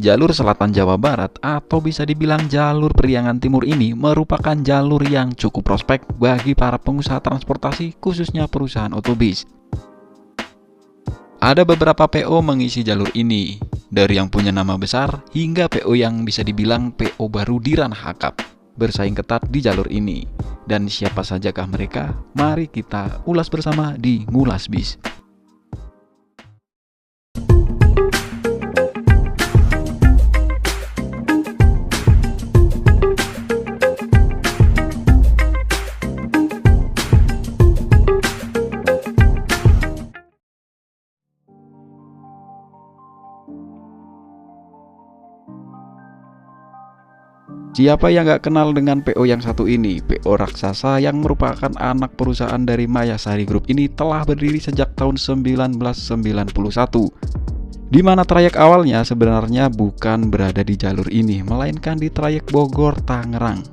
Jalur selatan Jawa Barat atau bisa dibilang jalur Priangan Timur ini merupakan jalur yang cukup prospek bagi para pengusaha transportasi, khususnya perusahaan otobus. Ada beberapa PO mengisi jalur ini, dari yang punya nama besar hingga PO yang bisa dibilang PO baru di ranah akap, bersaing ketat di jalur ini. Dan siapa sajakah mereka? Mari kita ulas bersama di Ngulas Bis. Siapa yang gak kenal dengan PO yang satu ini? PO raksasa yang merupakan anak perusahaan dari Mayasari Group ini telah berdiri sejak tahun 1991, di mana trayek awalnya sebenarnya bukan berada di jalur ini, melainkan di trayek Bogor-Tangerang.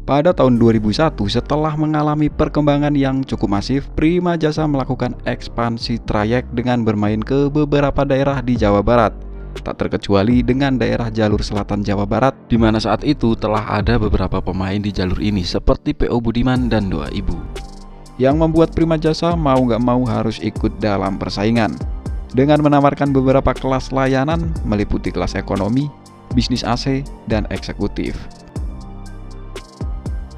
Pada tahun 2001, setelah mengalami perkembangan yang cukup masif, Prima Jasa melakukan ekspansi trayek dengan bermain ke beberapa daerah di Jawa Barat. Tak terkecuali dengan daerah jalur selatan Jawa Barat, di mana saat itu telah ada beberapa pemain di jalur ini seperti PO Budiman dan Doa Ibu, yang membuat Prima Jasa mau gak mau harus ikut dalam persaingan dengan menawarkan beberapa kelas layanan meliputi kelas ekonomi, bisnis AC, dan eksekutif.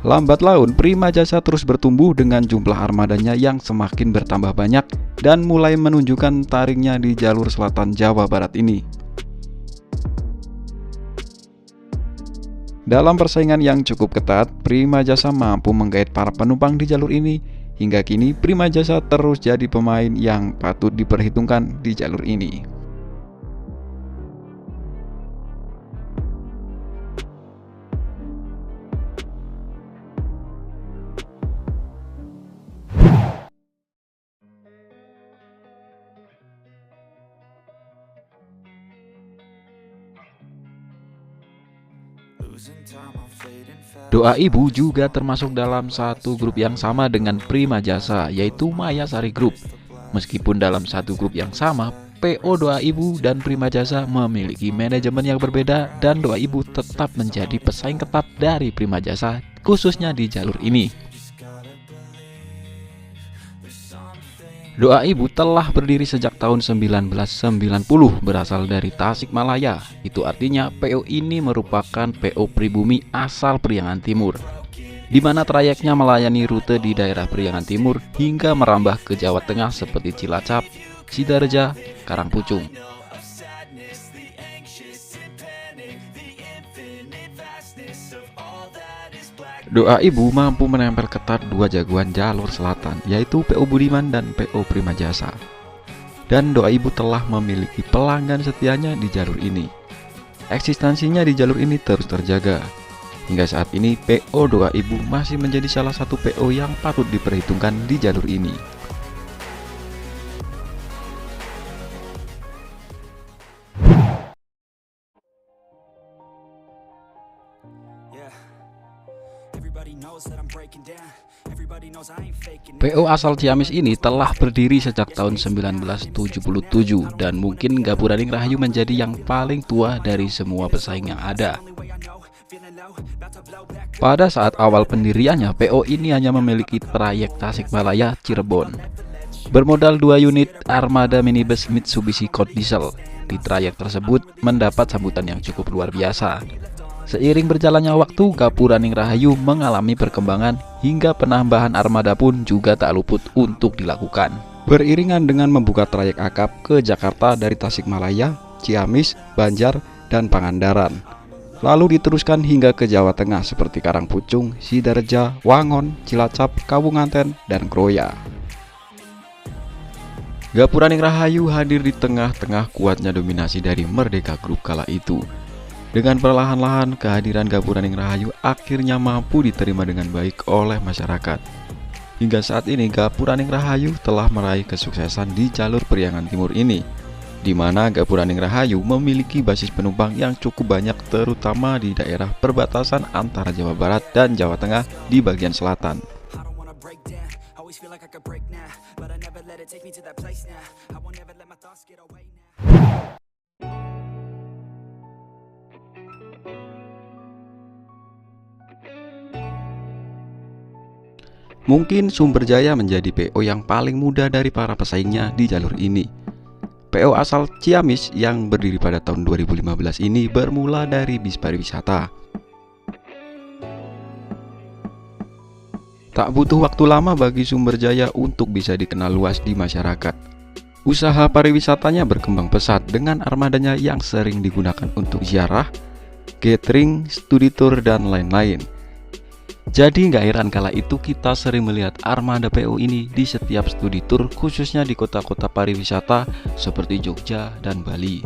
Lambat laun, Prima Jasa terus bertumbuh dengan jumlah armadanya yang semakin bertambah banyak dan mulai menunjukkan taringnya di jalur selatan Jawa Barat ini. Dalam persaingan yang cukup ketat, Prima Jasa mampu menggait para penumpang di jalur ini. Hingga kini, Prima Jasa terus jadi pemain yang patut diperhitungkan di jalur ini. Doa Ibu juga termasuk dalam satu grup yang sama dengan Prima Jasa, yaitu Mayasari Group. Meskipun dalam satu grup yang sama, PO Doa Ibu dan Prima Jasa memiliki manajemen yang berbeda, dan Doa Ibu tetap menjadi pesaing ketat dari Prima Jasa, khususnya di jalur ini. Doa Ibu telah berdiri sejak tahun 1990, berasal dari Tasikmalaya. Itu artinya PO ini merupakan PO pribumi asal Priangan Timur, di mana trayeknya melayani rute di daerah Priangan Timur hingga merambah ke Jawa Tengah seperti Cilacap, Sidareja, Karangpucung. Doa Ibu mampu menempel ketat dua jagoan jalur selatan, yaitu PO Budiman dan PO Prima Jasa. Dan Doa Ibu telah memiliki pelanggan setianya di jalur ini. Eksistensinya di jalur ini terus terjaga. Hingga saat ini, PO Doa Ibu masih menjadi salah satu PO yang patut diperhitungkan di jalur ini. PO asal Ciamis ini telah berdiri sejak tahun 1977 dan mungkin Gapuraning Rahayu menjadi yang paling tua dari semua pesaing yang ada. Pada saat awal pendiriannya, PO ini hanya memiliki trayek Tasikmalaya Cirebon. Bermodal 2 unit armada minibus Mitsubishi Colt Diesel, di trayek tersebut mendapat sambutan yang cukup luar biasa. Seiring berjalannya waktu, Gapuraning Rahayu mengalami perkembangan hingga penambahan armada pun juga tak luput untuk dilakukan. Beriringan dengan membuka trayek akap ke Jakarta dari Tasikmalaya, Ciamis, Banjar, dan Pangandaran. Lalu diteruskan hingga ke Jawa Tengah seperti Karangpucung, Sidareja, Wangon, Cilacap, Kabunganten, dan Kroya. Gapuraning Rahayu hadir di tengah-tengah kuatnya dominasi dari Merdeka Group kala itu. Dengan perlahan-lahan, kehadiran Gapuraning Rahayu akhirnya mampu diterima dengan baik oleh masyarakat. Hingga saat ini, Gapuraning Rahayu telah meraih kesuksesan di jalur Priangan Timur ini, di mana Gapuraning Rahayu memiliki basis penumpang yang cukup banyak, terutama di daerah perbatasan antara Jawa Barat dan Jawa Tengah di bagian selatan. Mungkin Sumber Jaya menjadi PO yang paling muda dari para pesaingnya di jalur ini. PO asal Ciamis yang berdiri pada tahun 2015 ini bermula dari bis pariwisata. Tak butuh waktu lama bagi Sumber Jaya untuk bisa dikenal luas di masyarakat. Usaha pariwisatanya berkembang pesat dengan armadanya yang sering digunakan untuk ziarah, catering, studi tour, dan lain-lain. Jadi nggak heran kala itu kita sering melihat armada PO ini di setiap studi tour, khususnya di kota-kota pariwisata seperti Jogja dan Bali.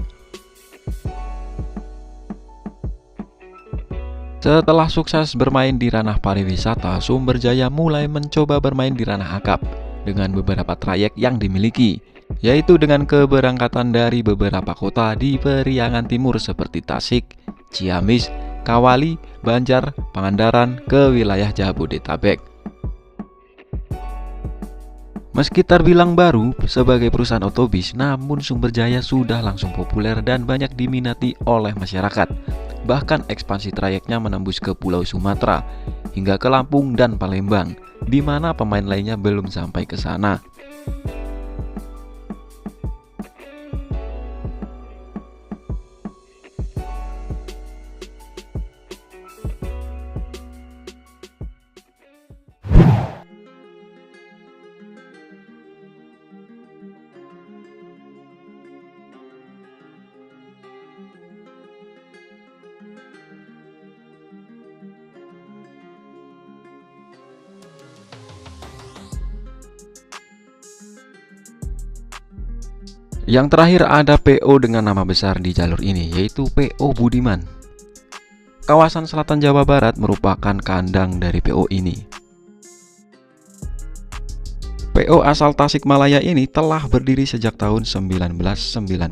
Setelah sukses bermain di ranah pariwisata, Sumber Jaya mulai mencoba bermain di ranah akap dengan beberapa trayek yang dimiliki, yaitu dengan keberangkatan dari beberapa kota di Periangan Timur seperti Tasik, Ciamis, Kawali, Banjar, Pangandaran ke wilayah Jabodetabek. Meski terbilang baru sebagai perusahaan otobus, namun Sumber Jaya sudah langsung populer dan banyak diminati oleh masyarakat. Bahkan ekspansi trayeknya menembus ke Pulau Sumatera hingga ke Lampung dan Palembang, di mana pemain lainnya belum sampai ke sana. Yang terakhir ada PO dengan nama besar di jalur ini, yaitu PO Budiman. Kawasan selatan Jawa Barat merupakan kandang dari PO ini. PO asal Tasikmalaya ini telah berdiri sejak tahun 1992.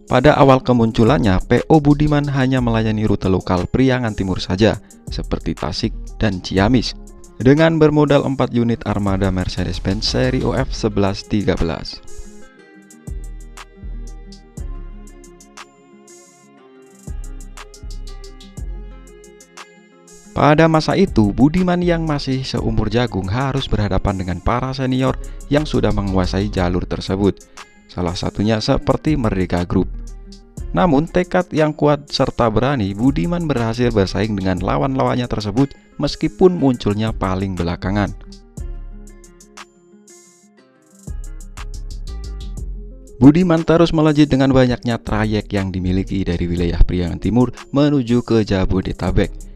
Pada awal kemunculannya, PO Budiman hanya melayani rute lokal Priangan Timur saja, seperti Tasik dan Ciamis, dengan bermodal 4 unit armada Mercedes-Benz seri OF 1113. Pada masa itu, Budiman yang masih seumur jagung harus berhadapan dengan para senior yang sudah menguasai jalur tersebut, salah satunya seperti Merdeka Group. Namun tekad yang kuat serta berani, Budiman berhasil bersaing dengan lawan-lawannya tersebut meskipun munculnya paling belakangan. Budiman terus melejit dengan banyaknya trayek yang dimiliki dari wilayah Priangan Timur menuju ke Jabodetabek,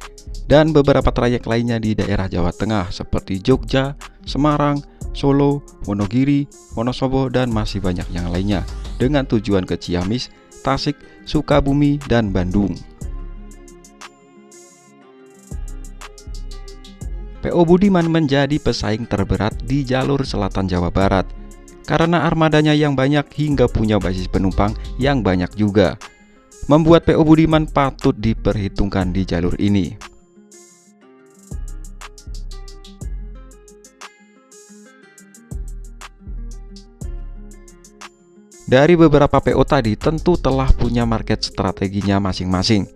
dan beberapa trayek lainnya di daerah Jawa Tengah seperti Jogja, Semarang, Solo, Wonogiri, Wonosobo, dan masih banyak yang lainnya dengan tujuan ke Ciamis, Tasik, Sukabumi, dan Bandung. PO Budiman menjadi pesaing terberat di jalur selatan Jawa Barat karena armadanya yang banyak hingga punya basis penumpang yang banyak juga, membuat PO Budiman patut diperhitungkan di jalur ini. Dari beberapa PO tadi tentu telah punya market strateginya masing-masing.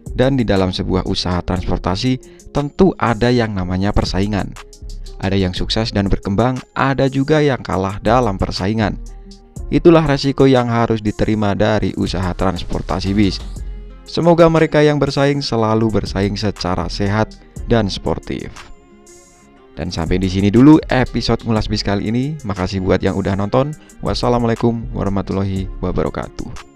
Dan di dalam sebuah usaha transportasi tentu ada yang namanya persaingan. Ada yang sukses dan berkembang, ada juga yang kalah dalam persaingan. Itulah resiko yang harus diterima dari usaha transportasi bis. Semoga mereka yang bersaing selalu bersaing secara sehat dan sportif. Dan sampai di sini dulu episode Ngulas Bis kali ini. Makasih buat yang udah nonton. Wassalamualaikum warahmatullahi wabarakatuh.